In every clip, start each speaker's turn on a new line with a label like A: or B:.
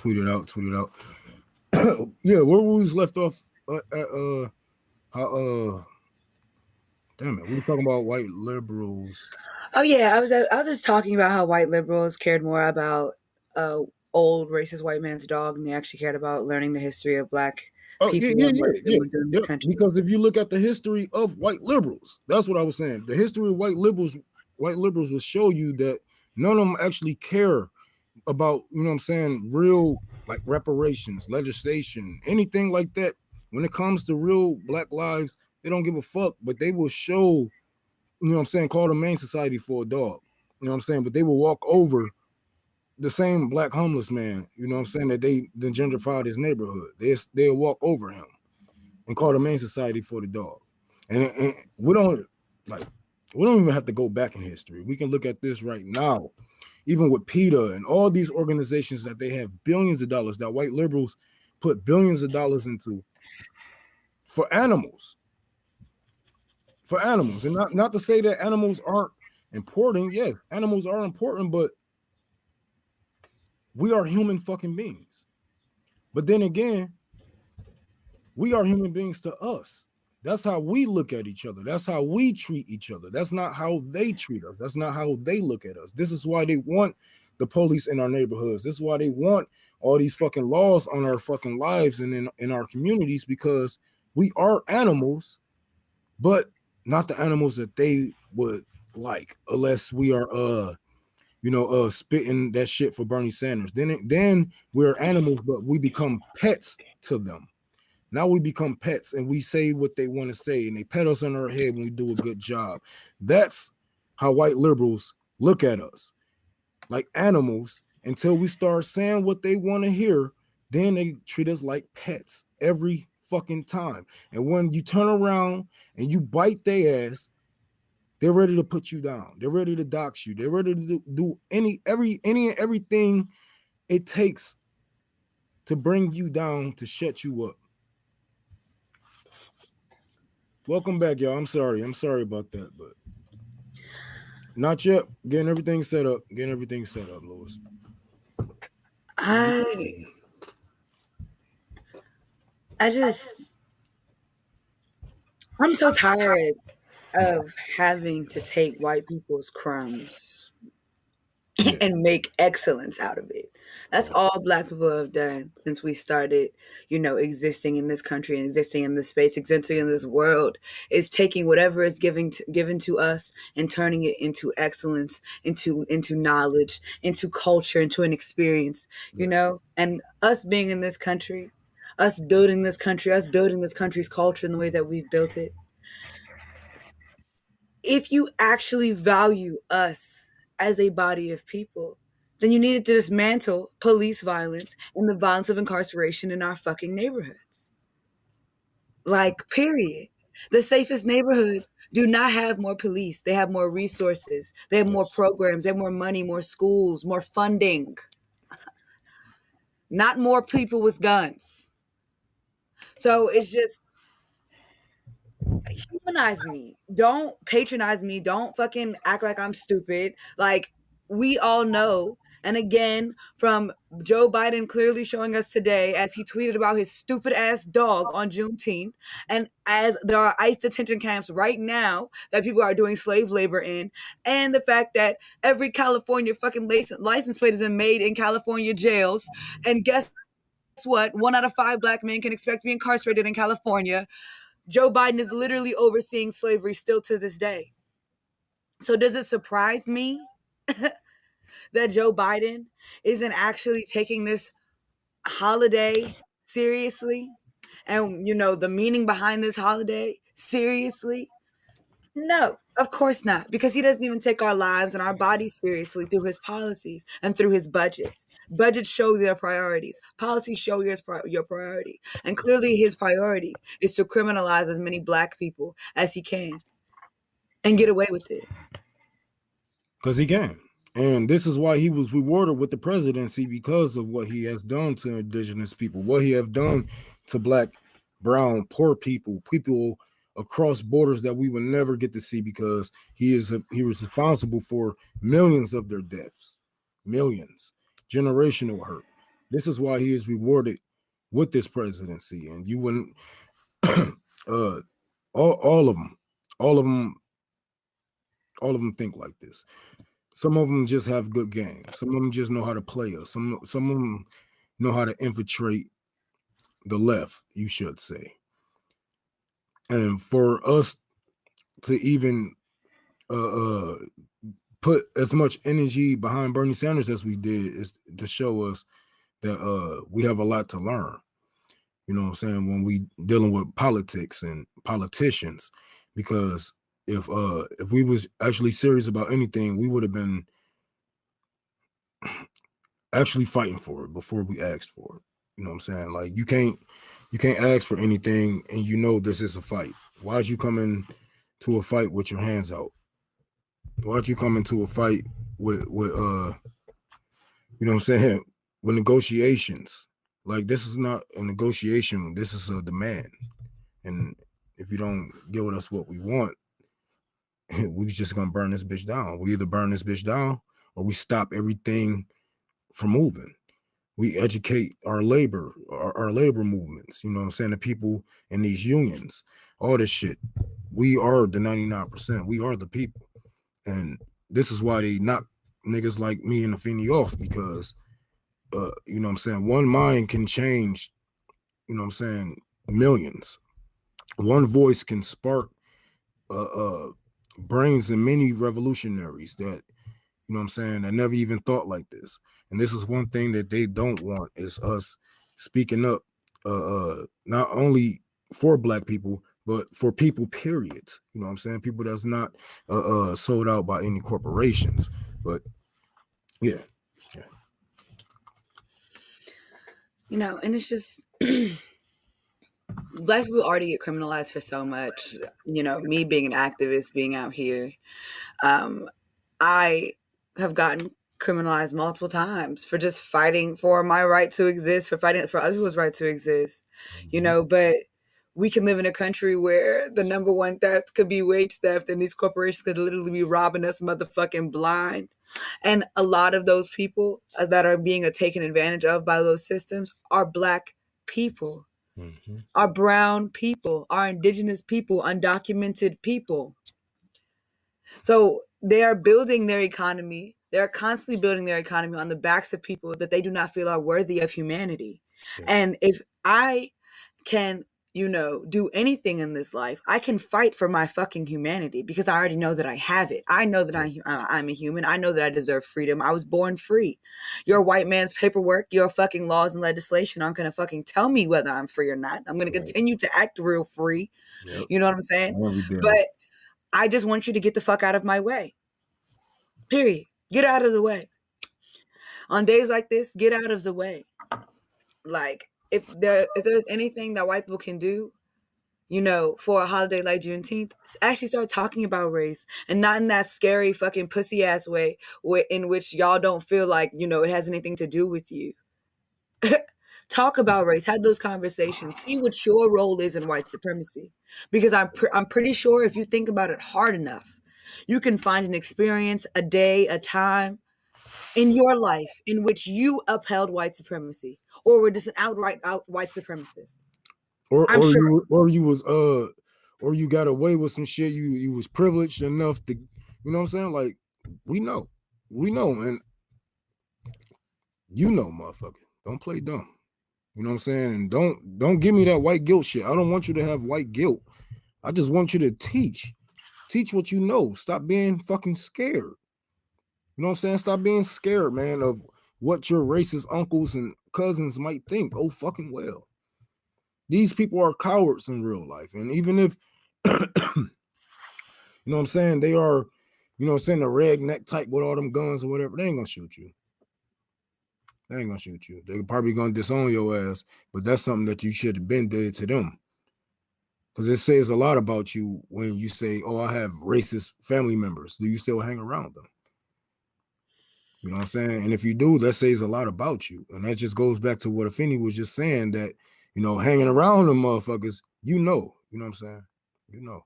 A: tweeted out. Yeah, where we was left off at how damn it, we were talking about white liberals.
B: Oh yeah, I was just talking about how white liberals cared more about uh old racist white man's dog than they actually cared about learning the history of black
A: Oh yeah,
B: people
A: yeah,
B: and what
A: yeah,
B: they
A: yeah,
B: were doing in this
A: yeah.
B: country.
A: Because if you look at the history of white liberals, that's what I was saying. The history of white liberals will show you that none of them actually care about, you know what I'm saying, real like reparations, legislation, anything like that. When it comes to real black lives, they don't give a fuck, but they will show, you know what I'm saying, call the main society for a dog. You know what I'm saying? But they will walk over the same black homeless man, you know what I'm saying, that they gentrified his neighborhood. They'll walk over him and call the main society for the dog. And like we don't even have to go back in history. We can look at this right now, even with PETA and all these organizations that they have billions of dollars that white liberals put billions of dollars into for animals, and not to say that animals aren't important. Yes, animals are important, but we are human fucking beings. But then again, we are human beings to us. That's how we look at each other. That's how we treat each other. That's not how they treat us. That's not how they look at us. This is why they want the police in our neighborhoods. This is why they want all these fucking laws on our fucking lives and in our communities, because we are animals, but not the animals that they would like, unless we are spitting that shit for Bernie Sanders. Then we're animals, but we become pets to them. Now we become pets and we say what they want to say and they pat us on our head when we do a good job. That's how white liberals look at us, like animals, until we start saying what they want to hear. Then they treat us like pets every fucking time. And when you turn around and you bite their ass, they're ready to put you down. They're ready to dox you. They're ready to do everything it takes to bring you down, to shut you up. Welcome back, y'all. I'm sorry. I'm sorry about that, but not yet. Getting everything set up. Getting everything set up, Lewis.
B: I I just I'm so tired of having to take white people's crumbs
A: Yeah.
B: and make excellence out of it. That's
A: Right.
B: all black people have done since we started, existing in this country and existing in this space, existing in this world, is taking whatever is given to us and turning it into excellence, into knowledge, into culture, into an experience,
A: Yes.
B: And us being in this country, us building this country's culture in the way that we've built it, if you actually value us as a body of people, then you needed to dismantle police violence and the violence of incarceration in our fucking neighborhoods. Like, period. The safest neighborhoods do not have more police. They have more resources. They have more
A: Yes.
B: programs. They have more money, more schools, more funding. Not more people with guns. So it's just humanize me. Don't patronize me. Don't fucking act like I'm stupid. Like, we all know. And again, from Joe Biden clearly showing us today, as he tweeted about his stupid ass dog on Juneteenth, and as there are ICE detention camps right now that people are doing slave labor in, and the fact that every California fucking license plate has been made in California jails. And guess what? 1 out of 5 black men can expect to be incarcerated in California. Joe Biden is literally overseeing slavery still to this day. So does it surprise me that Joe Biden isn't actually taking this holiday seriously? And the meaning behind this holiday seriously? No, of course not, because he doesn't even take our lives and our bodies seriously through his policies and through his budgets. Budgets show their priorities. Policies show your priority. And clearly his priority is to criminalize as many black people as he can and get away with it.
A: Because he can. And this is why he was rewarded with the presidency, because of what he has done to indigenous people, what he have done to black, brown, poor people across borders that we will never get to see, because he was responsible for millions of their deaths, millions, generational hurt. this is why he is rewarded with this presidency. And you wouldn't, uh, all of them, all of them, all of them think like this. Some of them just have good game. Some of them just know how to play us. Some of them know how to infiltrate the left, you should say. And for us to even uh, put as much energy behind Bernie Sanders as we did is to show us that we have a lot to learn. You know what I'm saying, when we dealing with politics and politicians, because if we was actually serious about anything, we would have been actually fighting for it before we asked for it. You know what I'm saying? Like you can't ask for anything and you know this is a fight. Why is you coming to a fight with your hands out? Why don't you come into a fight with you know what I'm saying, with negotiations? Like this is not a negotiation, this is a demand. And if you don't give us what we want, we just gonna burn this bitch down. We either burn this bitch down or we stop everything from moving. We educate our labor, our labor movements, you know what I'm saying, the people in these unions, all this shit. We are the 99%. We are the people. And this is why they knock niggas like me and Afeni off, because you know what I'm saying, one mind can change, you know what I'm saying, millions. One voice can spark brains in many revolutionaries that, you know what I'm saying, that never even thought like this. And this is one thing that they don't want is us speaking up, not only for black people, but for people, period. You know what I'm saying? People that's not sold out by any corporations. But yeah.
B: You know, and it's just black people already get criminalized for so much. You know, me being an activist, being out here, I have gotten criminalized multiple times for just fighting for my right to exist, for fighting for other people's right to exist. You know, but we can live in a country where the number one theft could be wage theft, and these corporations could literally be robbing us motherfucking blind. And a lot of those people that are being taken advantage of by those systems are black people, are brown people, are indigenous people, undocumented people. So they are building their economy. They're constantly building their economy on the backs of people that they do not feel are worthy of humanity.
A: Yeah.
B: And if I can, you know, do anything in this life, I can fight for my fucking humanity because I already know that I have it. I know that I'm a human. I know that I deserve freedom. I was born free. Your white man's paperwork, your fucking laws and legislation aren't going to fucking tell me whether I'm free or not. I'm going to continue to act real free.
A: Yep.
B: You know what I'm saying?
A: Every day.
B: But I just want you to get the fuck out of my way. Period. Get out of the way. On days like this, get out of the way. Like, if there's anything that white people can do, you know, for a holiday like Juneteenth, actually start talking about race, and not in that scary fucking pussy ass way in which y'all don't feel like, you know, it has anything to do with you. Talk about race, have those conversations, see what your role is in white supremacy. Because I'm pretty sure if you think about it hard enough, you can find an experience, a day, a time in your life in which you upheld white supremacy or were just an outright white supremacist. I'm sure.
A: Or you got away with some shit. You was privileged enough to, you know what I'm saying? Like we know, and you know, motherfucker, don't play dumb. You know what I'm saying? And don't give me that white guilt shit. I don't want you to have white guilt. I just want you to teach what you know. Stop being fucking scared. You know what I'm saying? Stop being scared, man, of what your racist uncles and cousins might think. Oh, fucking well. These people are cowards in real life. And even if, you know what I'm saying, they are, you know what I'm saying, the redneck type with all them guns or whatever, they ain't gonna shoot you. They ain't gonna shoot you. They're probably gonna disown your ass, but that's something that you should have been dead to them. Because it says a lot about you when you say, oh, I have racist family members. Do you still hang around them? You know what I'm saying? And if you do, that says a lot about you. And that just goes back to what Afeni was just saying, that, you know, hanging around them motherfuckers, you know what I'm saying? You know.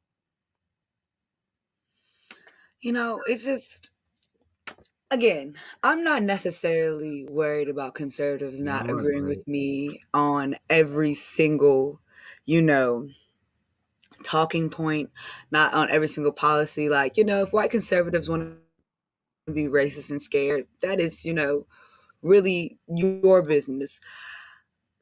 B: You know, it's just, again, I'm not necessarily worried about conservatives
A: Yeah,
B: not
A: right,
B: agreeing
A: right.
B: with me on every single, you know, talking point, not on every single policy. Like, if white conservatives want to be racist and scared, that is, really your business.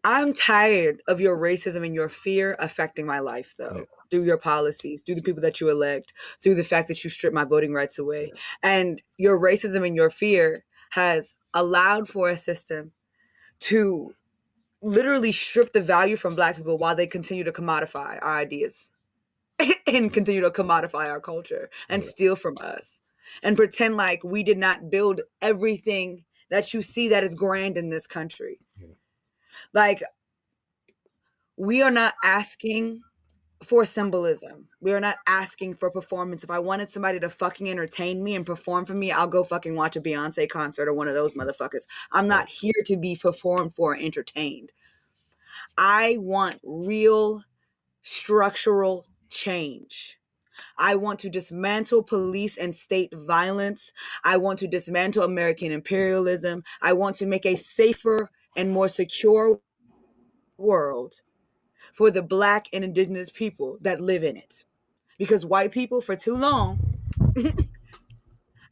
B: I'm tired of your racism and your fear affecting my life,
A: Yeah,
B: though, through your policies, through the people that you elect, through the fact that you strip my voting rights away.
A: yeah,
B: And your racism and your fear has allowed for a system to literally strip the value from Black people while they continue to commodify our ideas and continue to commodify our culture and
A: yeah,
B: steal from us and pretend like we did not build everything that you see that is grand in this country.
A: yeah,
B: Like, we are not asking for symbolism. We are not asking for performance. If I wanted somebody to fucking entertain me and perform for me, I'll go fucking watch a Beyonce concert or one of those motherfuckers. I'm
A: right.
B: not here to be performed for or entertained. I want real structural change. I want to dismantle police and state violence. I want to dismantle American imperialism. I want to make a safer and more secure world for the Black and indigenous people that live in it. Because white people, for too long,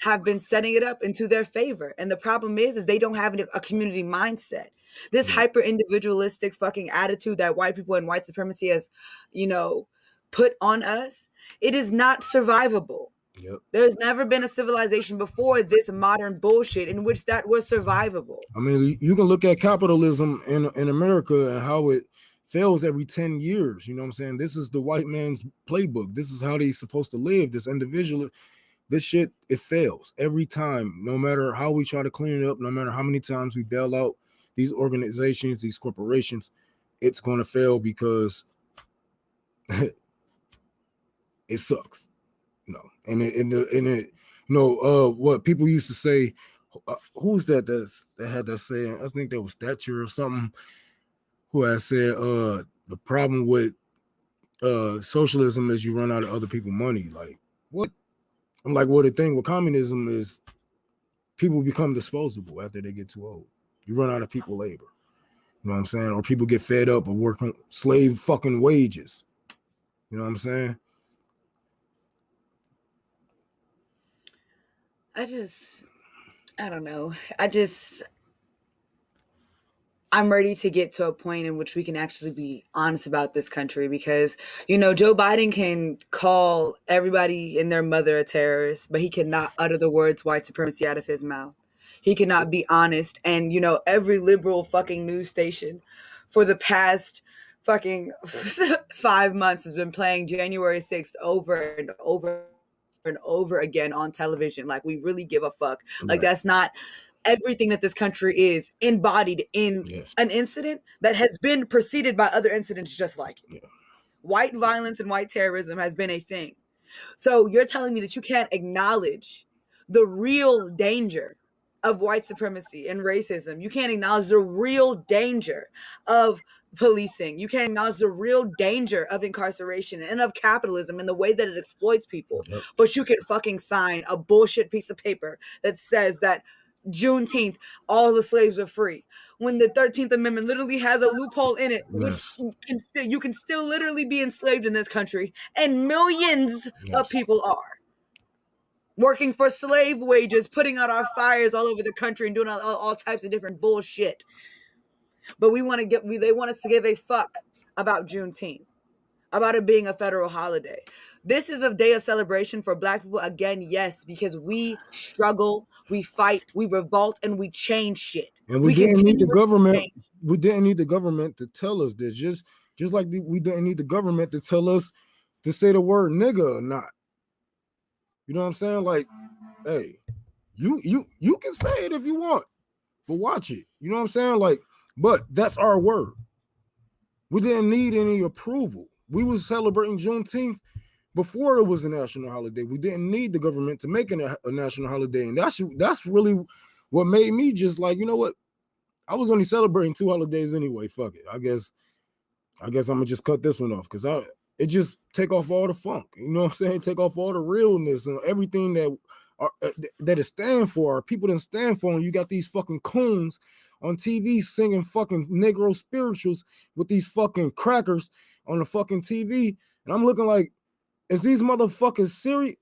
B: have been setting it up into their favor. And the problem is they don't have a community mindset. This
A: Right.
B: hyper individualistic fucking attitude that white people and white supremacy has, you know, put on us, it is not survivable.
A: Yep.
B: There's never been a civilization before this modern bullshit in which that was survivable.
A: I mean, you can look at capitalism in America and how it fails every 10 years. You know what I'm saying? This is the white man's playbook. This is how they're supposed to live. This individual, this shit, it fails every time, no matter how we try to clean it up, no matter how many times we bail out these organizations, these corporations, it's going to fail because it sucks. What people used to say, who's that had that saying? I think that was Thatcher or something, who had said, the problem with socialism is you run out of other people's money. Like, what? I'm like, well, the thing with communism is people become disposable after they get too old. You run out of people labor. You know what I'm saying? Or people get fed up of working slave fucking wages. You know what I'm saying?
B: I don't know. I'm ready to get to a point in which we can actually be honest about this country because, Joe Biden can call everybody and their mother a terrorist, but he cannot utter the words white supremacy out of his mouth. He cannot be honest. And, every liberal fucking news station for the past fucking 5 months has been playing January 6th over and over and over again on television. Like, we really give a fuck. Like,
A: Right.
B: that's not everything that this country is embodied in
A: Yes.
B: an incident that has been preceded by other incidents just like it.
A: Yeah.
B: White violence and white terrorism has been a thing. So you're telling me that you can't acknowledge the real danger of white supremacy and racism. You can't acknowledge the real danger of policing. You can't acknowledge the real danger of incarceration and of capitalism and the way that it exploits people.
A: Yep.
B: But you can fucking sign a bullshit piece of paper that says that Juneteenth, all the slaves are free. When the 13th Amendment literally has a loophole in it, which
A: Yes.
B: you can still literally be enslaved in this country, and millions of
A: Yes.
B: people are working for slave wages, putting out our fires all over the country and doing all types of different bullshit. But they want us to give a fuck about Juneteenth, about it being a federal holiday. This is a day of celebration for Black people again, yes, because we struggle, we fight, we revolt, and we change shit.
A: And we
B: We
A: didn't need the
B: continue to
A: government.
B: change.
A: We didn't need the government to tell us this. Just like we didn't need the government to tell us to say the word nigga or not. You know what I'm saying? Like, hey, you can say it if you want, but watch it. You know what I'm saying? Like, but that's our word. We didn't need any approval. We was celebrating Juneteenth before it was a national holiday. We didn't need the government to make it a national holiday, and that's really what made me just like, you know what? I was only celebrating 2 holidays anyway. Fuck it. I guess I'm gonna just cut this one off because it just take off all the funk. You know what I'm saying? Take off all the realness and everything that that it stand for, or people that stand for, and you got these fucking coons on TV singing fucking Negro spirituals with these fucking crackers on the fucking TV, and I'm looking like, is these motherfuckers serious?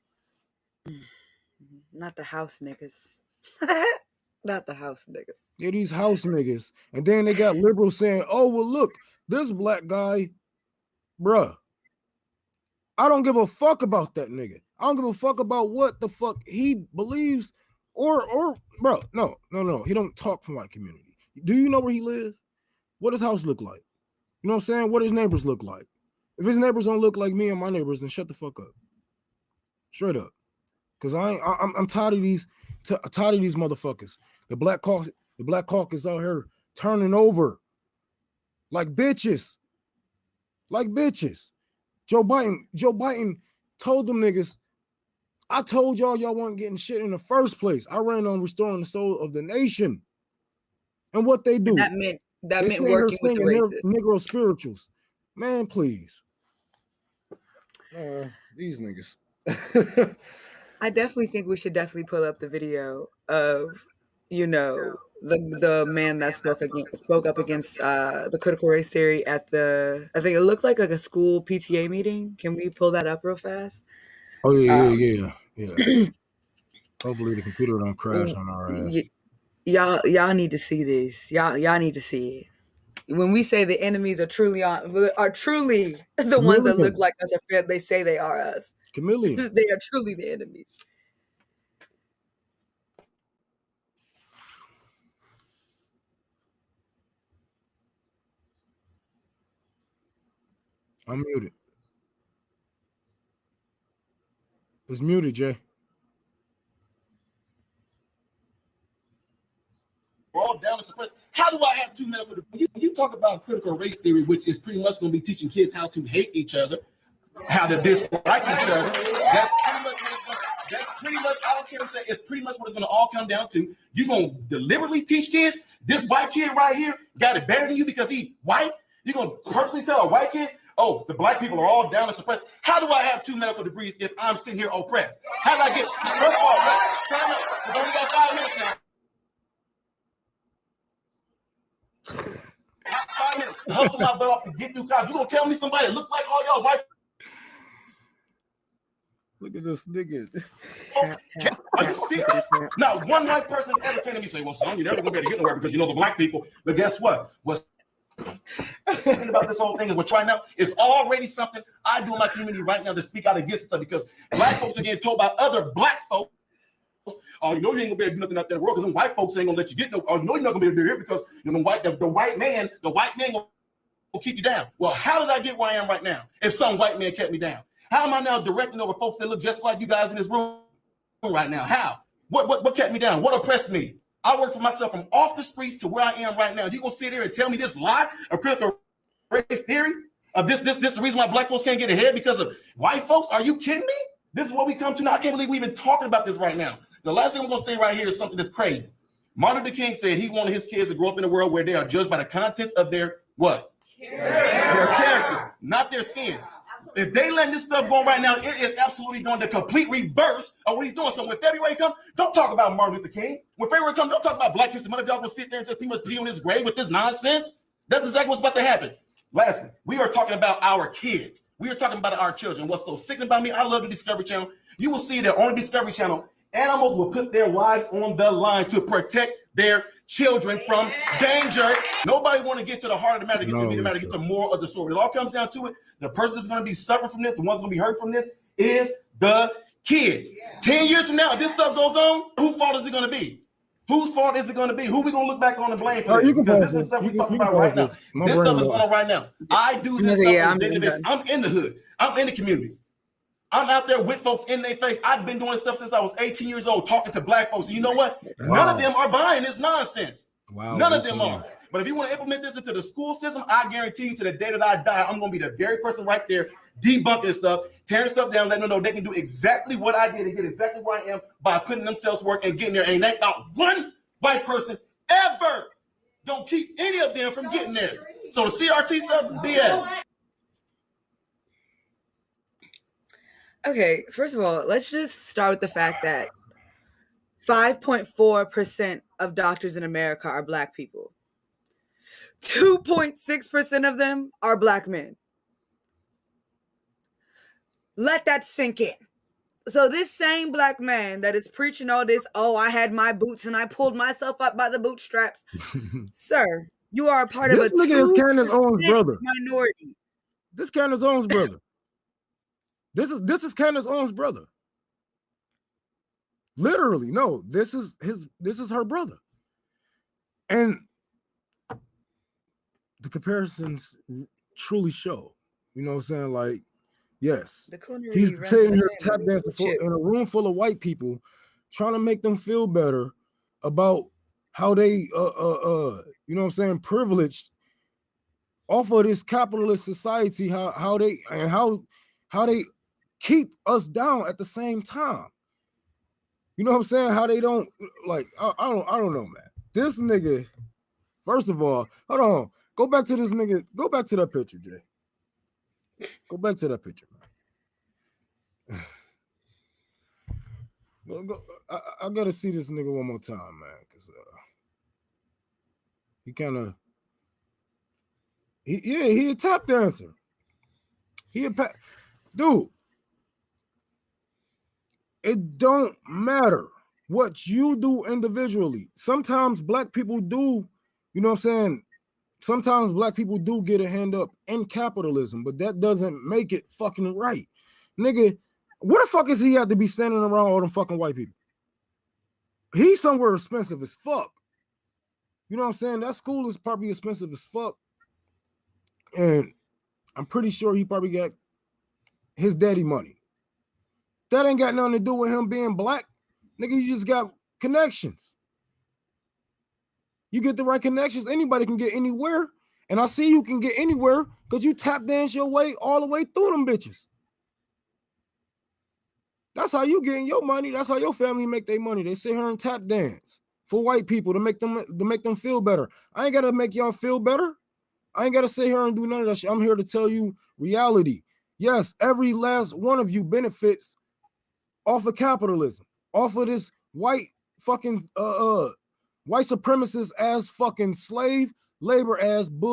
B: Not the house niggas. Not the house niggas.
A: Yeah, these house niggas. And then they got liberals saying, oh, well, look, this black guy, bruh, I don't give a fuck about that nigga. I don't give a fuck about what the fuck he believes or bro, no. He don't talk for my community. Do you know where he lives? What his house look like? You know what I'm saying? What his neighbors look like? If his neighbors don't look like me and my neighbors, then shut the fuck up. Straight up. Cause I'm tired of these motherfuckers. The Black Caucus out here turning over like bitches. Joe Biden told them niggas, I told y'all weren't getting shit in the first place. I ran on restoring the soul of the nation. And what they do?
B: That meant working with the racists.
A: Negro spirituals. Man, please. These niggas.
B: I definitely think we should pull up the video of, the man that spoke up against the critical race theory at I think it looked like a school PTA meeting. Can we pull that up real fast?
A: Oh yeah. Hopefully the computer don't crash on our ass.
B: Y'all need to see this. Y'all need to see it. When we say the enemies are truly the ones that look like us, or they say they are us.
A: Chameleon.
B: They are truly the enemies.
A: I'm muted. It's muted, Jay.
C: We're all down to suppress. How do I have two medical degrees? You talk about critical race theory, which is pretty much going to be teaching kids how to hate each other, how to dislike each other. That's pretty much, I don't care what you say, it's pretty much what it's going to all come down to. You're going to deliberately teach kids, this white kid right here got it better than you because he's white? You're going to purposely tell a white kid, oh, the black people are all down to suppress. How do I have two medical degrees if I'm sitting here oppressed? How did I get, first of all, time out. We've only got 5 minutes now. 5 minutes. Hustle my butt off to get through college. You gonna tell me somebody that look like all y'all white?
A: Look at this nigga.
C: Are you serious? Not one white person ever came to me and say, well, son, you're never gonna be able to get nowhere because you know the black people. But guess what? What's thinking about this whole thing is what's right now is already something I do in my community right now to speak out against stuff because black folks are getting told by other black folks. Oh, you know you ain't gonna be able to do nothing out there in the world because them white folks ain't gonna let you get no. Oh, you know you're not gonna be able to do it because you know the white man will keep you down. Well, how did I get where I am right now? If some white man kept me down, how am I now directing over folks that look just like you guys in this room right now? How? What kept me down? What oppressed me? I work for myself from off the streets to where I am right now. You gonna sit here and tell me this lie of critical race theory? This the reason why black folks can't get ahead because of white folks? Are you kidding me? This is what we come to now. I can't believe we've been talking about this right now. The last thing I'm going to say right here is something that's crazy. Martin Luther King said he wanted his kids to grow up in a world where they are judged by the contents of their what? Their character, not their skin. If they let this stuff go right now, it is absolutely going the complete reverse of what he's doing. So when February comes, don't talk about Martin Luther King. When February comes, don't talk about Black History Month. If y'all going to sit there and just pretty much be on his grave with this nonsense, that's exactly what's about to happen. Lastly, we are talking about our kids. We are talking about our children. What's so sickening about me, I love the Discovery Channel. You will see that on the Discovery Channel, animals will put their lives on the line to protect their children from danger. Nobody want to get to the heart of the matter, get to the matter, get to the moral of the story. It all comes down to it. The person that's going to be suffering from this, the one's going to be hurt from this, is the kids. 10 years from now, if this stuff goes on, whose fault is it going to be? Whose fault is it going to be? Who we going to look back on and blame for this? Because this is stuff we're talking about right now. This stuff is going on right now. I do this stuff on a daily basis. I'm in the hood. I'm in the communities. I'm out there with folks in their face. I've been doing stuff since I was 18 years old, talking to black folks. And you know what? Wow. None of them are buying this nonsense. Wow. None of them are. But if you want to implement this into the school system, I guarantee you to the day that I die, I'm going to be the very person right there debunking stuff, tearing stuff down, letting them know they can do exactly what I did and get exactly where I am by putting themselves to work and getting there. And ain't not one white person ever don't keep any of them from getting there. So the CRT stuff, BS.
B: Okay, first of all, let's just start with the fact that 5.4% of doctors in America are Black people. 2.6% of them are Black men. Let that sink in. So this same Black man that is preaching all this, oh, I had my boots and I pulled myself up by the bootstraps. Sir, you are a part of a
A: This nigga is
B: 2%
A: Candace Owens' brother.
B: minority.
A: This Candace Owens' brother. This is Candace Owens' brother. Literally, no, this is her brother. And the comparisons truly show. You know what I'm saying? Like, yes,
B: The coonery
A: he's
B: runs
A: sitting
B: in
A: here
B: the
A: tap
B: family.
A: dancing in a room full of white people, trying to make them feel better about how they you know what I'm saying, privileged off of this capitalist society, how they keep us down at the same time. You know what I'm saying? How they don't like, I don't know, man. This nigga, first of all, hold on. Go back to this nigga. Go back to that picture, Jay. Go back to that picture, man. I gotta see this nigga one more time, man, because he kind of he a tap dancer. Dude. It don't matter what you do individually. Sometimes Black people do, you know what I'm saying? Sometimes Black people do get a hand up in capitalism, but that doesn't make it fucking right. Nigga, what the fuck is he have to be standing around all them fucking white people? He's somewhere expensive as fuck. You know what I'm saying? That school is probably expensive as fuck. And I'm pretty sure he probably got his daddy money. That ain't got nothing to do with him being Black. Nigga, you just got connections. You get the right connections, anybody can get anywhere. And I see you can get anywhere because you tap dance your way all the way through them bitches. That's how you getting your money. That's how your family make their money. They sit here and tap dance for white people to make them feel better. I ain't gotta make y'all feel better. I ain't gotta sit here and do none of that shit. I'm here to tell you reality. Yes, every last one of you benefits off of capitalism, off of this white fucking white supremacist ass fucking slave labor ass bull.